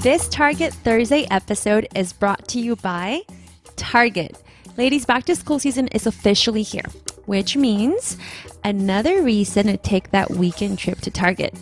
This Target Thursday episode is brought to you by Target. Ladies, back to school season is officially here, which means another reason to take that weekend trip to Target.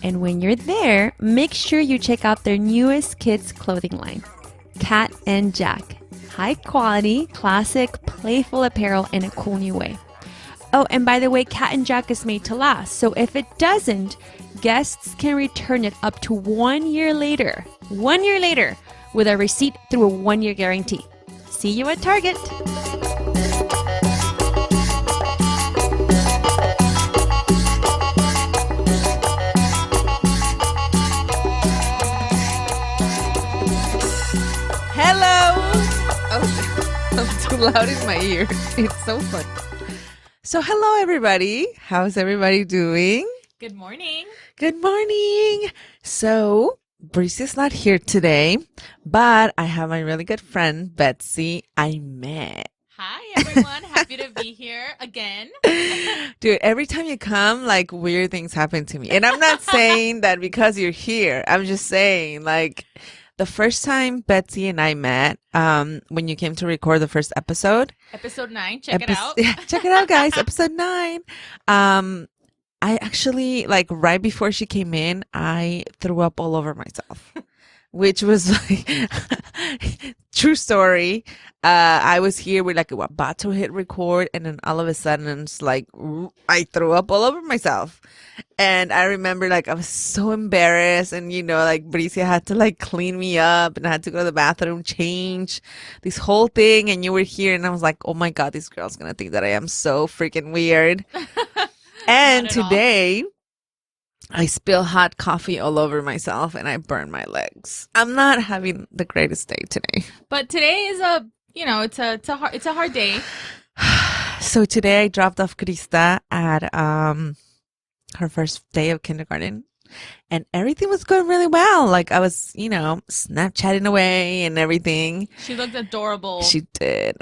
And when you're there, make sure you check out their newest kids clothing line, Cat and Jack. High quality, classic, playful apparel in a cool new way. Oh, and by the way, Cat and Jack is made to last. So if it doesn't, guests can return it up to 1 year later. 1 year later with a receipt through a 1-year guarantee. See you at Target. Hello. Oh, I'm too loud in my ear. It's so fun. So hello, everybody. How's everybody doing? Good morning. Good morning. So Bricia's not here today, but I have my really good friend, Betsy Aimee. Hi, everyone. Happy to be here again. Dude, every time you come, like, weird things happen to me. And I'm not saying that because you're here. I'm just saying, like, the first time Betsy and I met, when you came to record the first episode. Episode 9. Check it out. Yeah, check it out, guys. Episode 9. I actually, like, right before she came in, I threw up all over myself, which was like, true story. I was here, we're like about to hit record, and then all of a sudden it's like, I threw up all over myself. And I remember, like, I was so embarrassed, and, you know, like, Bricia had to, like, clean me up, and I had to go to the bathroom, change this whole thing, and you were here, and I was like, oh my God, this girl's gonna think that I am so freaking weird. And today, I spill hot coffee all over myself and I burn my legs. I'm not having the greatest day today. But today is it's a hard day. So today I dropped off Krista at her first day of kindergarten. And everything was going really well. Like, I was, Snapchatting away and everything. She looked adorable. She did.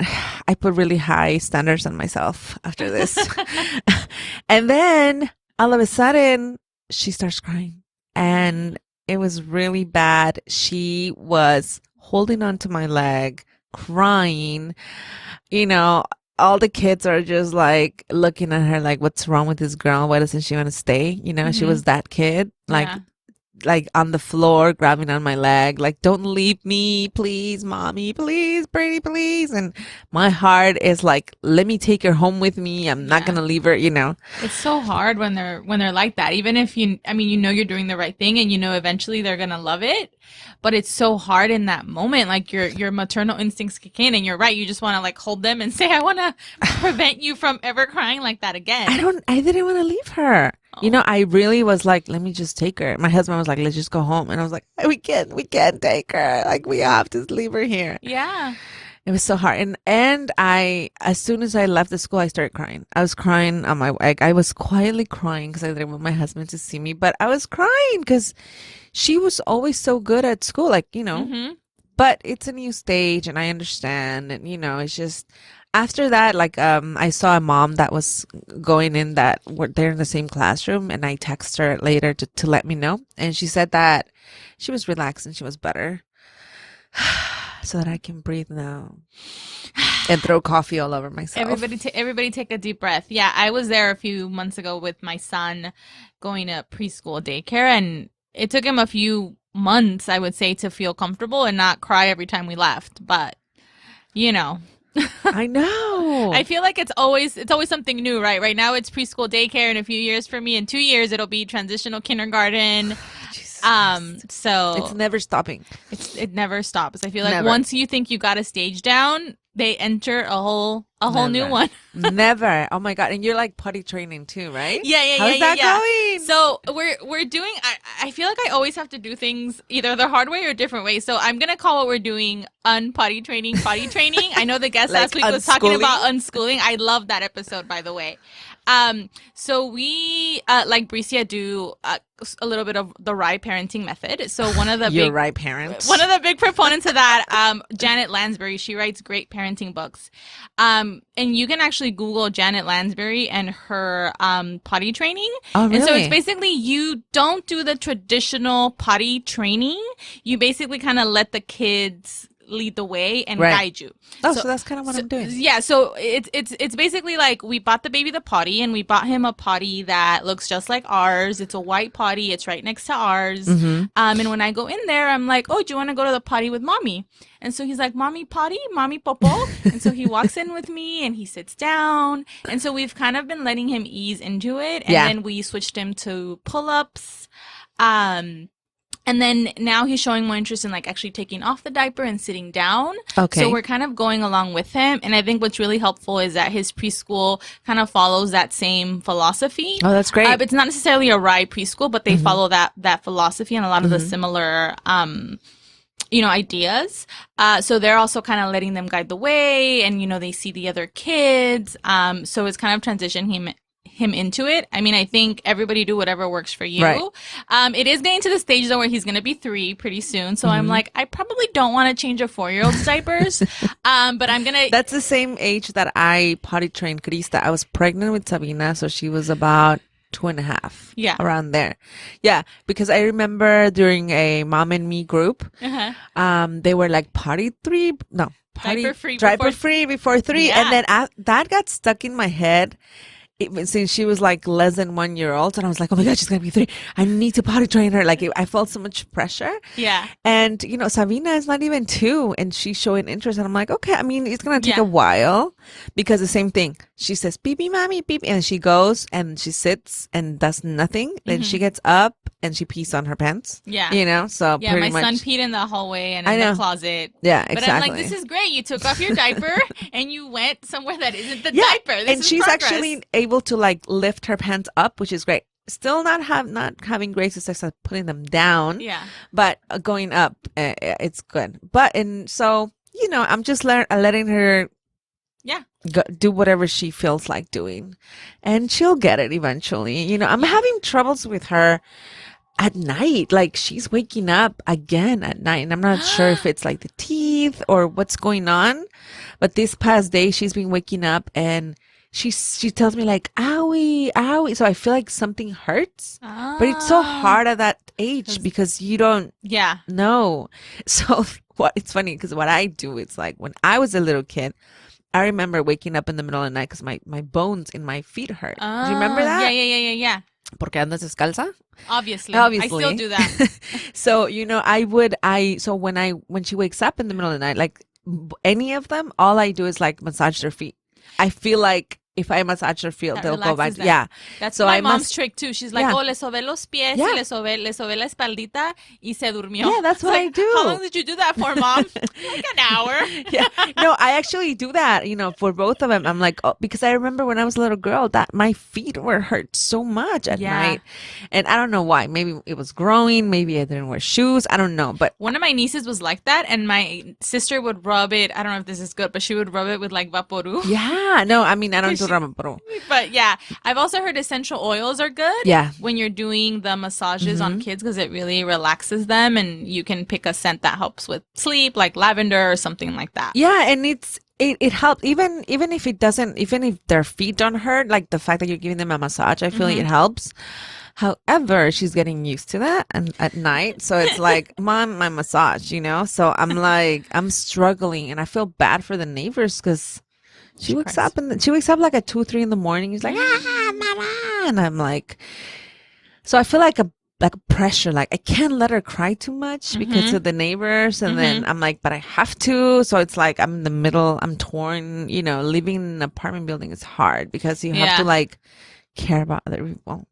I put really high standards on myself after this. And then all of a sudden, she starts crying. And it was really bad. She was holding onto my leg, crying. All the kids are just like looking at her like, what's wrong with this girl? Why doesn't she want to stay? She was that kid, like on the floor, grabbing on my leg, like, don't leave me, please, mommy, please, Brady, please. And my heart is like, let me take her home with me. I'm not going to leave her, It's so hard when they're like that. Even if you're doing the right thing and eventually they're going to love it. But it's so hard in that moment. Like, your maternal instincts kick in, and you're right. You just want to, like, hold them and say, I want to prevent you from ever crying like that again. I didn't want to leave her. Oh. I really was like, let me just take her. My husband was like, let's just go home. And I was like, we can't take her. Like, we have to leave her here. Yeah. It was so hard. And as soon as I left the school, I started crying. I was crying on my, like, I was quietly crying because I didn't want my husband to see me, but I was crying because she was always so good at school, like, but it's a new stage and I understand. And, it's just, after that, like, I saw a mom that was going in that they're in the same classroom, and I texted her later to let me know. And she said that she was relaxed and she was better. So that I can breathe now and throw coffee all over myself. Everybody take a deep breath. Yeah, I was there a few months ago with my son going to preschool daycare, and it took him a few months, I would say, to feel comfortable and not cry every time we left. But, I know. I feel like it's always something new, right? Right now it's preschool daycare. In a few years for me, in 2 years, it'll be transitional kindergarten. So it's never stopping. It never stops. I feel like once you think you got a stage down, they enter a whole new one. Never. Oh my God. And you're like potty training too, right? Yeah. How's that going? So we're doing, I feel like I always have to do things either the hard way or a different way. So I'm going to call what we're doing potty training. I know the guest last week was talking about unschooling. I love that episode, by the way. So we, like Bricia, do a little bit of the rye parenting method. So one of the big proponents of that, Janet Lansbury, she writes great parenting books. And you can actually Google Janet Lansbury and her potty training. Oh, really? And so it's basically you don't do the traditional potty training. You basically kind of let the kids lead the way and guide you. So that's kind of what I'm doing. Yeah, so it's basically like we bought the baby the potty, and we bought him a potty that looks just like ours. It's a white potty. It's right next to ours. Mm-hmm. And when I go in there, I'm like, oh, do you want to go to the potty with mommy? And so he's like, mommy potty, mommy popo. And so he walks in with me and he sits down. And so we've kind of been letting him ease into it. And then we switched him to pull-ups. And then now he's showing more interest in like actually taking off the diaper and sitting down. Okay. So we're kind of going along with him. And I think what's really helpful is that his preschool kind of follows that same philosophy. Oh, that's great. It's not necessarily a rye preschool, but they follow that philosophy and a lot of the similar, ideas. So they're also kind of letting them guide the way, and, they see the other kids. So it's kind of transitioning him into it. I mean, I think everybody do whatever works for you. Right. It is getting to the stage though where he's going to be 3 pretty soon. So I'm like, I probably don't want to change a 4-year-old's diapers. But I'm going to. That's the same age that I potty trained Krista. I was pregnant with Sabina, so she was about 2.5. Yeah. Around there. Yeah. Because I remember during a mom and me group, they were like diaper free before 3. Yeah. And then that got stuck in my head. Since she was like less than 1 year old, and I was like, oh my God, she's gonna be 3. I need to potty train her. Like I felt so much pressure. Yeah. And Sabina is not even 2, and she's showing interest, and I'm like, okay. I mean, it's gonna take a while, because the same thing. She says, "Pee pee, mommy, pee pee," and she goes and she sits and does nothing. Then she gets up and she pees on her pants. Yeah. So yeah, pretty my much, son peed in the hallway and in the closet. Yeah, exactly. But I'm like, this is great. You took off your diaper and you went somewhere that isn't the diaper. And she's actually able to like lift her pants up, which is great. Still not having great success at putting them down. Yeah. But going up, it's good. So I'm just letting her. Yeah. Do whatever she feels like doing, and she'll get it eventually. I'm having troubles with her at night. Like she's waking up again at night, and I'm not sure if it's like the teeth or what's going on. But this past day, she's been waking up and she tells me like, owie, owie. So I feel like something hurts, but it's so hard at that age because you don't know. So it's funny because what I do, it's like when I was a little kid, I remember waking up in the middle of the night because my bones in my feet hurt. Do you remember that? Yeah. Porque andas descalza? Obviously. I still do that. So, so when she wakes up in the middle of the night, like any of them, all I do is like massage their feet. I feel like if I massage their feet, they'll go back. Them. Yeah. That's my mom's trick too. She's like, le sobe los pies, y le sobe la espaldita, y se durmió. Yeah, that's what I do. How long did you do that for, Mom? Like an hour. Yeah. No, I actually do that, for both of them. I'm like, because I remember when I was a little girl that my feet were hurt so much at night. And I don't know why. Maybe it was growing. Maybe I didn't wear shoes. I don't know. But one of my nieces was like that. And my sister would rub it. I don't know if this is good, but she would rub it with like Vaporu. Yeah. No, I mean, I don't do Vaporu. But yeah, I've also heard essential oils are good. Yeah. When you're doing the massages on kids, because it really relaxes them, and you can pick a scent that helps with sleep, like lavender or something like that. Yeah, and it helps even if it doesn't, even if their feet don't hurt, like the fact that you're giving them a massage, I feel like it helps. However, she's getting used to that and at night. So it's like, Mom, my massage, So I'm like, I'm struggling, and I feel bad for the neighbors because she wakes up like at 2-3 in the morning. He's like, mama, and I'm like, so I feel like a pressure, like I can't let her cry too much because of the neighbors, and then I'm like, but I have to. So it's like I'm in the middle, I'm torn. Living in an apartment building is hard because you have to like care about other people.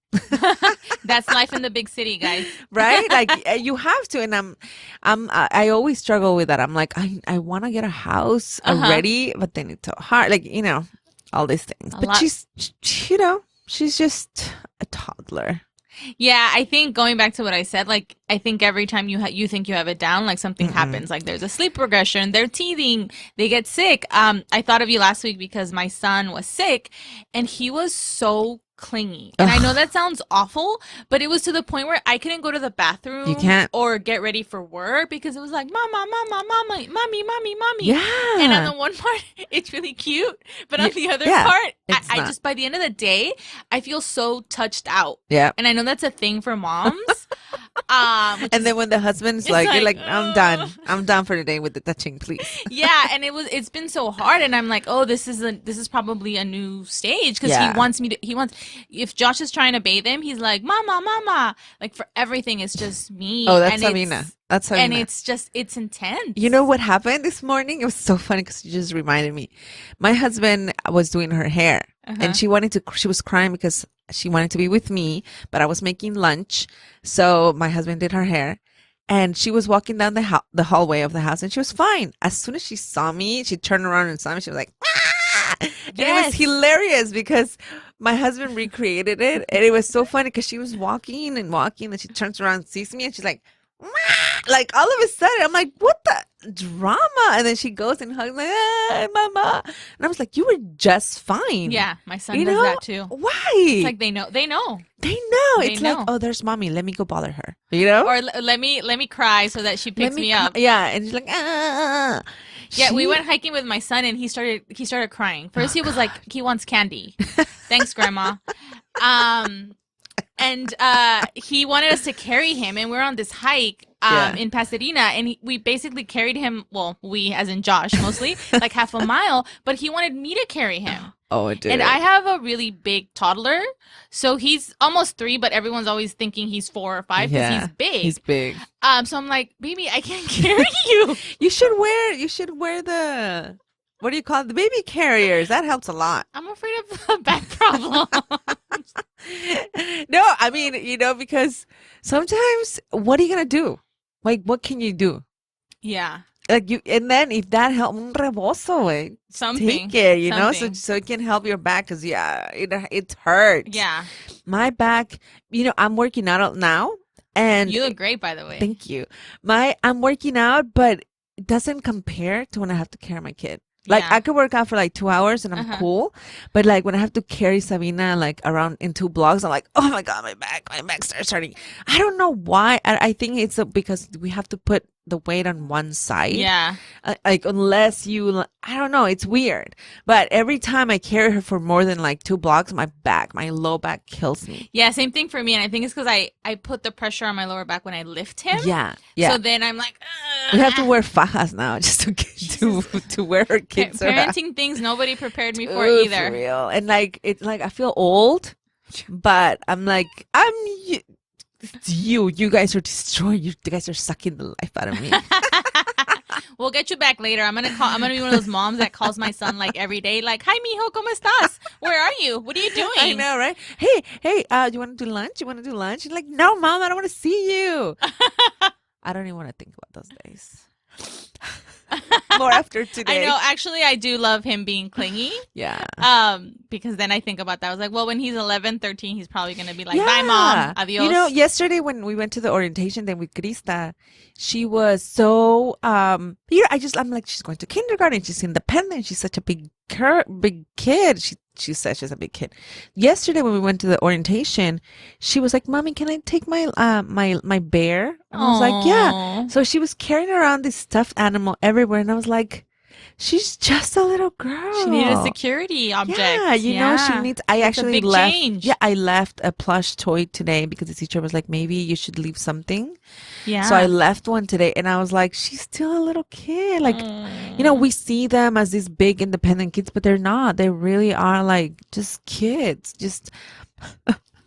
That's life in the big city, guys. Right? Like you have to. And I always struggle with that. I'm like, I want to get a house already, but then it's so hard. Like, all these things. But she's, she's just a toddler. Yeah, I think going back to what I said, like I think every time you think you have it down, like something happens. Like there's a sleep regression, they're teething, they get sick. I thought of you last week because my son was sick, and he was so clingy. And I know that sounds awful, but it was to the point where I couldn't go to the bathroom You can't. or get ready for work because it was like, mama, mama, mama, mommy, mommy, mommy. Yeah. And on the one part, it's really cute, but on the other yeah, part, it's I not. just, by the end of the day, I feel so touched out. Yeah. And I know that's a thing for moms. And then when the husband's It's like, you're like, like, I'm done for the day with the touching, please. Yeah, and it's been so hard, and I'm like, oh, this is probably a new stage because Yeah. he wants if Josh is trying to bathe him, he's like, mama, mama, like for everything it's just me. Oh, that's and Sabina. That's Sabina. And it's intense. You know what happened this morning? It was so funny because you just reminded me. My husband was doing her hair, and she was crying because she wanted to be with me, but I was making lunch. So my husband did her hair, and she was walking down the hallway of the house, and she was fine. As soon as she saw me, she turned around and saw me. She was like, ah! And it was hilarious because my husband recreated it, and it was so funny because she was walking, and she turns around and sees me, and she's like, like all of a sudden I'm like, what the drama? And then she goes and hugs like, ah, mama. And I was like, you were just fine. Yeah, my son does that too. Why? It's like they know. It's like, oh, there's mommy, let me go bother her, you know, or let me cry so that she picks me up. Yeah. And she's like, ah. Yeah, we went hiking with my son, and he started crying. First, he was like, he wants candy. Thanks, Grandma. And he wanted us to carry him, and we're on this hike in Pasadena, and we basically carried him. Well, we, as in Josh, mostly like half a mile, but he wanted me to carry him. Oh, it did. And I have a really big toddler, so he's almost 3, but everyone's always thinking he's 4 or 5 because he's big. He's big. So I'm like, baby, I can't carry you. You should wear the, what do you call it? The baby carriers. That helps a lot. I'm afraid of a back problem. No, I mean, because sometimes what are you going to do? Like, what can you do? Yeah. Like and then if that helps, un rebozo, eh, Something. take it, know, Something. so it can help your back, because it hurts. Yeah. My back, I'm working out now, and You look great, by the way. thank you. I'm working out, but it doesn't compare to when I have to carry my kid. Like, Yeah. I could work out for like 2 hours and I'm cool, but like when I have to carry Sabina like around in 2 blocks, I'm like, oh my God, my back starts hurting. I don't know why. I think it's because we have to put the weight on one side. Yeah. Like, unless I don't know, it's weird. But every time I carry her for more than like 2 blocks, my low back kills me. Yeah, same thing for me. And I think it's because I put the pressure on my lower back when I lift him. Yeah. So then I'm like, we have to wear fajas now just to wear her kids around. parenting things nobody prepared me for Ooh, either. For real. And like, it's like I feel old, but I'm like, it's you guys are destroying. You guys are sucking the life out of me. We'll get you back later. I'm gonna be one of those moms that calls my son like every day, like, "Hi, mijo, ¿cómo estás? Where are you? What are you doing?" I know, right? Hey, you want to do lunch? She's like, no, Mom, I don't want to see you. I don't even want to think about those days. More after today. I know. Actually, I do love him being clingy. Yeah. Because then I think about that. I was like, well, when he's 11, 13, he's probably going to be like, bye, Mom. Adios. Yesterday when we went to the orientation then with Krista, she was so, I'm like, she's going to kindergarten. She's independent. She's such a big kid. She said she's a big kid. Yesterday when we went to the orientation, she was like, Mommy, can I take my my bear? And I was like, yeah. So she was carrying around this stuffed animal everywhere, and I was like, she's just a little girl. She needed a security object. Yeah, she needs. I It's a actually big left. change. Yeah, I left a plush toy today because the teacher was like, maybe you should leave something. Yeah. So I left one today, and I was like, she's still a little kid. Like, we see them as these big independent kids, but they're not. They really are like just kids. Just.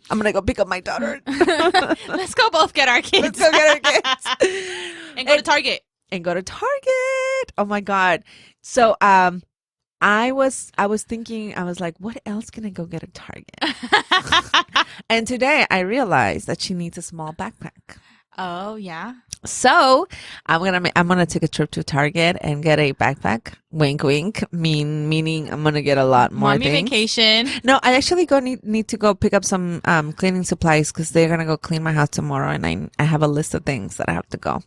I'm gonna go pick up my daughter. Let's go both get our kids. Let's go get our kids. And go to Target. And go to Target. Oh my God. So I was thinking, I was like, what else can I go get at Target? And today I realized that she needs a small backpack. Oh, yeah. So I'm gonna take a trip to Target and get a backpack. Wink, wink. Meaning I'm gonna get a lot more Mommy things. vacation. No, I actually need to go pick up some cleaning supplies because they're gonna go clean my house tomorrow, and I have a list of things that I have to go.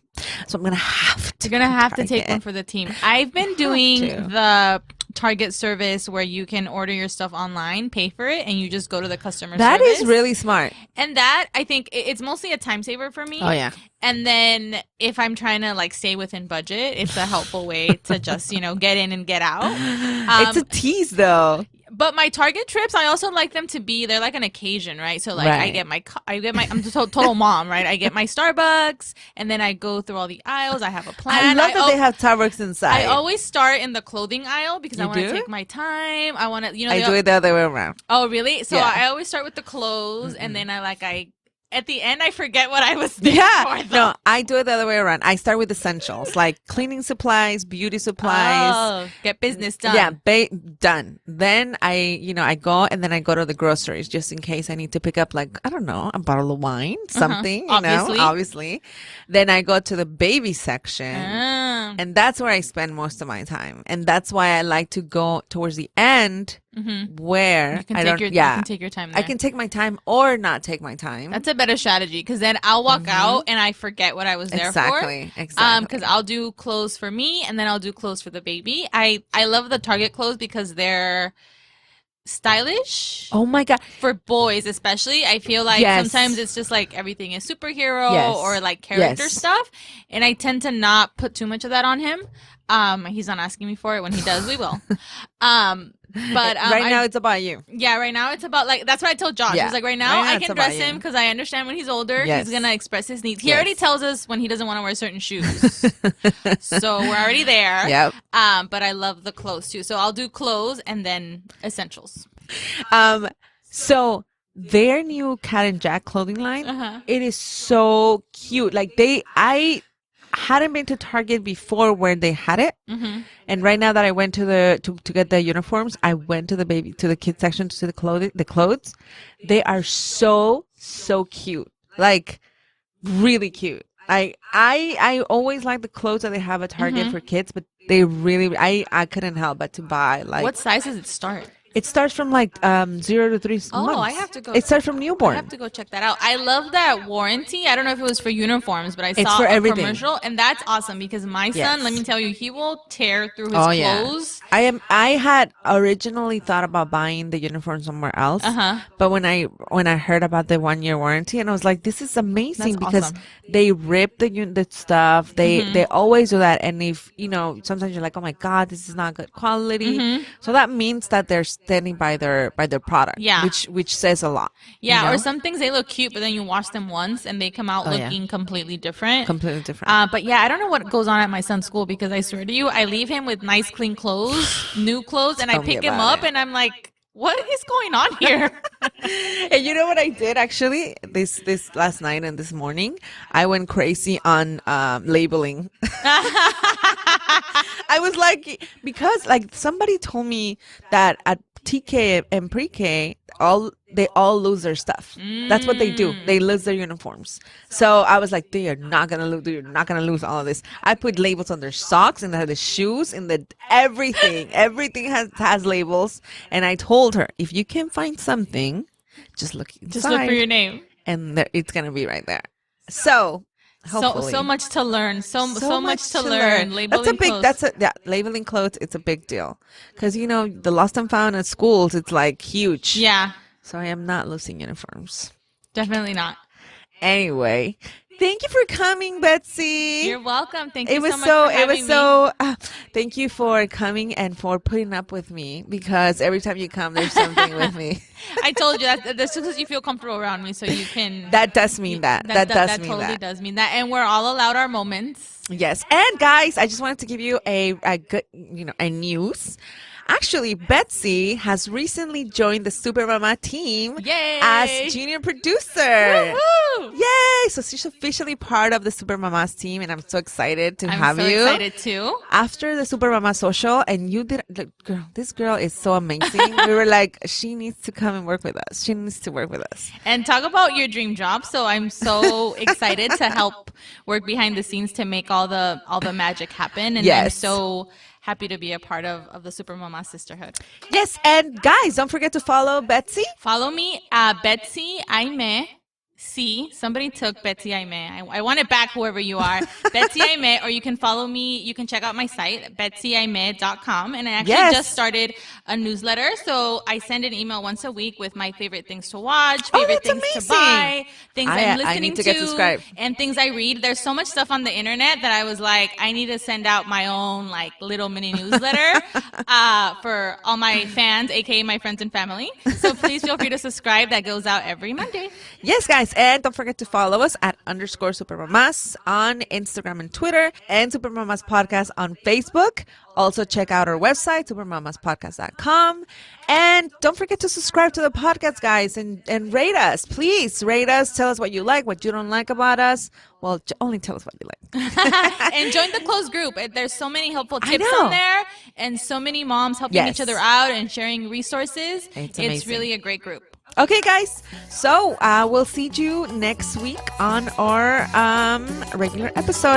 So I'm gonna have to. You're going to have to Target. take one for the team. I've been doing the Target service where you can order your stuff online, pay for it, and you just go to the customer That service. is really smart. And that, I think, it's mostly a time saver for me. Oh yeah. And then if I'm trying to like stay within budget, it's a helpful way to just, get in and get out. It's a tease though. But my Target trips, I also like them to be, they're like an occasion, right? So like Right. I'm a total mom, right? I get my Starbucks and then I go through all the aisles. I have a plan. I love that they have Starbucks inside. I always start in the clothing aisle because I You want to do? take my time. I want to, I do it the other way around. Oh, really? So Yeah. I always start with the clothes and then at the end, I forget what I was there Yeah, for. Though. no, I do it the other way around. I start with essentials like cleaning supplies, beauty supplies. Oh, get business done. Yeah, done. Then I go and then I go to the groceries just in case I need to pick up like, I don't know, a bottle of wine, something, obviously. Then I go to the baby section and that's where I spend most of my time. And that's why I like to go towards the end where you can I take don't, your, yeah, you can take your time there. I can take my time or not take my time. That's a better strategy because then I'll walk out and I forget what I was there for. Exactly. Because I'll do clothes for me and then I'll do clothes for the baby. I love the Target clothes because they're stylish. Oh my God. For boys especially, I feel like sometimes it's just like everything is superhero or like character stuff, and I tend to not put too much of that on him. He's not asking me for it. When he does, we will. But right now it's about you. Yeah, right now it's about like that's what I told Josh. Yeah. He's like, right now I it's can about dress you. him because I understand when he's older, Yes. he's gonna express his needs. He Yes. already tells us when he doesn't want to wear certain shoes, so we're already there. Yep. But I love the clothes too, so I'll do clothes and then essentials. So their new Cat and Jack clothing line, it is so cute. Like I hadn't been to Target before where they had it, and right now that I went to to get the uniforms, I went to the kids section to see the clothes. They are so cute, like really cute. I always like the clothes that they have at Target for kids, but they really I couldn't help but to buy. Like, What size does it start? it starts from like 0 to 3 months. Oh, I have to go. It starts from newborn. I have to go check that out. I love that warranty. I don't know if it was for uniforms, but I It's saw for a everything. commercial, and that's awesome because my Yes. son, let me tell you, he will tear through his Oh, yeah. clothes. I had originally thought about buying the uniform somewhere else, but when I heard about the 1-year warranty, and I was like, this is amazing That's because awesome. they rip the stuff. They always do that, and if sometimes you're like, oh my God, this is not good quality. So that means that they're standing by their product, Yeah. which says a lot. Yeah, you know? or some things they look cute, but then you wash them once and they come out Oh, yeah. looking completely different. Completely different. But yeah, I don't know what goes on at my son's school because I swear to you, I leave him with nice, clean clothes, new clothes, and I Tell me pick him about up it. and I'm like, what is going on here? And you know what I did actually this last night and this morning? I went crazy on labeling. I was like, because like somebody told me that at TK and pre-K, they all lose their stuff. That's what they do. They lose their uniforms. So I was like, you're not gonna lose all of this. I put labels on their socks and the shoes and the everything. Everything has labels. And I told her, if you can find something, just look inside. Just look for your name. And it's gonna be right there. So hopefully. So much to learn. So much to Labeling learn. Labeling clothes. labeling clothes. It's a big deal because the lost and found at schools. It's like huge. Yeah, So I am not losing uniforms. definitely not. Anyway, thank you for coming, Betsy. You're welcome. Thank you so much for having me. Thank you for coming and for putting up with me because every time you come, there's something with me. I told you that's just because you feel comfortable around me, so you can. That does mean that. That does mean totally that. does mean that, and we're all allowed our moments. Yes. And guys, I just wanted to give you a good, a news. actually, Betsy has recently joined the Super Mama team Yay! as junior producer. Woohoo! Yay! So she's officially part of the Super Mamas team, and I'm so excited to have I'm so you. excited too. After the Super Mama social, and you did, girl, this girl is so amazing. We were like, she needs to come and work with us. She needs to work with us. And talk about your dream job. So I'm so excited to help work behind the scenes to make all the magic happen. And I'm so happy to be a part of the Super Mamás Sisterhood. Yes, and guys, don't forget to follow Betsy. Follow me at Betsy Aimee. See, somebody took Betsy Aimee. I want it back, whoever you are. Betsy Aimee, or you can follow me. You can check out my site, betsyaimee.com. And I actually just started a newsletter. So I send an email once a week with my favorite things to watch, favorite things to buy, things I'm listening I need to get subscribed. and things I read. There's so much stuff on the internet that I was like, I need to send out my own like little mini newsletter for all my fans, aka my friends and family. So please feel free to subscribe. That goes out every Monday. Yes, guys. And don't forget to follow us at _supermamas on Instagram and Twitter, and Super Mamás Podcast on Facebook. Also check out our website, supermamaspodcast.com. And don't forget to subscribe to the podcast, guys, and rate us. Please rate us. Tell us what you like, what you don't like about us. Well, only tell us what you like. And join the closed group. There's so many helpful tips on there, and so many moms helping each other out and sharing resources. It's really a great group. Okay, guys. So we'll see you next week on our regular episode.